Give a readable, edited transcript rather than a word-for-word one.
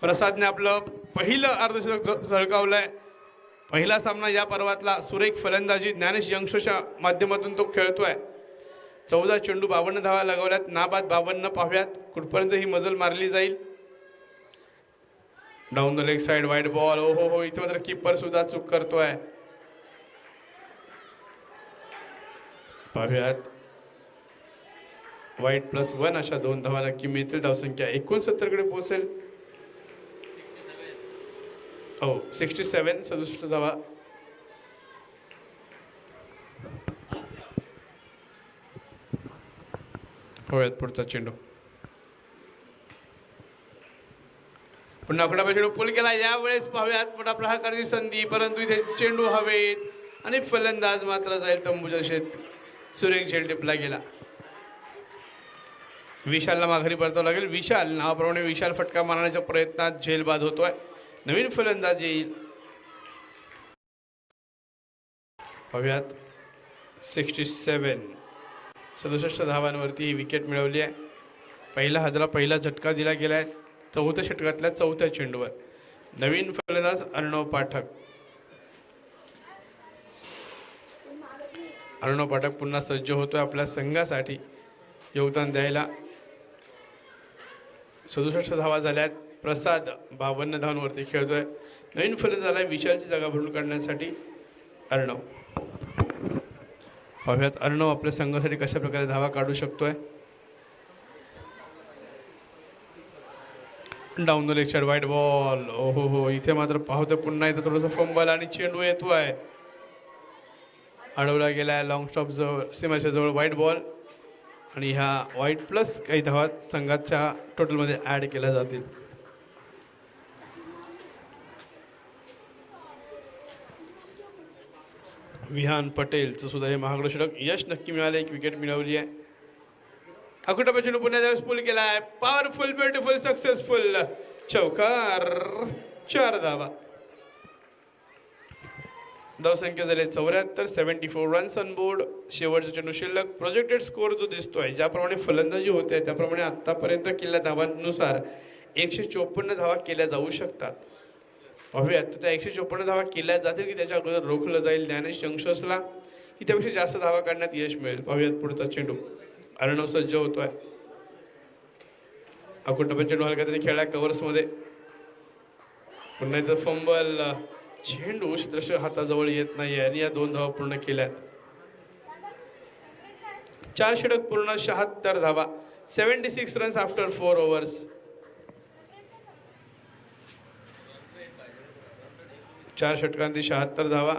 प्रसादने आपलं पहिलं अर्धशतक झळकावलंय. पहिला सामना या पर्वातला सुरेख फलंदाजी ज्ञानेश यंगशोच्या माध्यमातून तो खेळतोय. 14 चेंडू 52 धावा लगावल्यात. नाबाद 52. पाहूयात कुठपर्यंत ही मजल मारली जाईल. Down the leg side wide ball. ओ हो इथे मात्र कीपर सुद्धा चूक करतोय. पाहूयात वाईट +1 अशा 2 धावा नक्की मिळतील. धावसंख्या 69 कडे पोहोचेल. 67 67 धावा. पाहूयात पुढचा चेंडू. पुन्हा खडापा चेंडू पूल केला. यावेळेस पाहूयात मोठा प्रहार करण्याची संधी, परंतु इथे चेंडू हवेत आणि फलंदाज मात्र जाईल तंबूच्या शेत. सुरेख झेल टिपला गेला. विशालला माघारी परतावं लागेल. विशाल नावाप्रमाणे विशाल फटका मारण्याच्या प्रयत्नात झेल बाद होतोय. नवीन फलंदाज येईल. पाहूयात 67 धावांवरती ही विकेट मिळवली आहे. पहिला झटका दिला गेलाय 4थ्या षटकातल्या 4थ्या चेंडूवर. नवीन फलंदाज अर्णव पाठक. अर्णव पाठक पुन्हा सज्ज होतोय आपल्या संघासाठी योगदान द्यायला. 67 धावा झाल्यात. प्रसाद 52 धावांवरती खेळतोय. नवीन फलंदाजाला विशालची जागा भरून काढण्यासाठी अर्णव. पाहूयात अर्णव आपल्या संघासाठी कशा प्रकारे धावा काढू शकतोय. Down the leg side wide ball. हो इथे मात्र पाहतोय पुन्हा इथं थोडंसं फंबल आणि चेंडू येतोय. अडवला गेलाय लॉंग स्टॉप जवळ सीमाच्या जवळ वाईट बॉल. आणि ह्या वाईट प्लस काही धावा संघाच्या टोटलमध्ये ॲड केल्या जातील. विहान पटेलचं सुद्धा हे महागडं षटक यश नक्की मिळाले. एक विकेट मिळवली आहे. अकुटापा चेंडू पुन्हा त्यावेळेस पूल केलाय. पॉवरफुल ब्युटिफुल सक्सेसफुल चौकार. 4 धावा. धावसंख्या झाली 74. 74 रन्स ऑन बोर्ड. शेवटचा चेंडू शिल्लक. प्रोजेक्टेड स्कोअर जो दिसतोय ज्याप्रमाणे फलंदाजी होते त्याप्रमाणे आतापर्यंत केलेल्या धावांनुसार 154 धावा केल्या जाऊ शकतात. पाहूयात त्या 154 धावा केल्या जातील की त्याच्या अगोदर रोखलं जाईल. ज्ञानेश यंगशोसला की त्यापेक्षा जास्त धावा काढण्यात यश मिळेल. पाहूयात पुढचा चेंडू. अर्णव सज्ज होतोय. अकुटपा चेंडू हलका तरी खेळला कव्हर्समध्ये. पुन्हा इथं फंबल. चेंडू क्षेत्ररक्षक हाताजवळ येत नाही आणि या 2 धावा पूर्ण केल्यात. 4 षटक पूर्ण 76 धावा. 76 रन्स आफ्टर 4 ओव्हर्स. 4 षटकांती 76 धावा.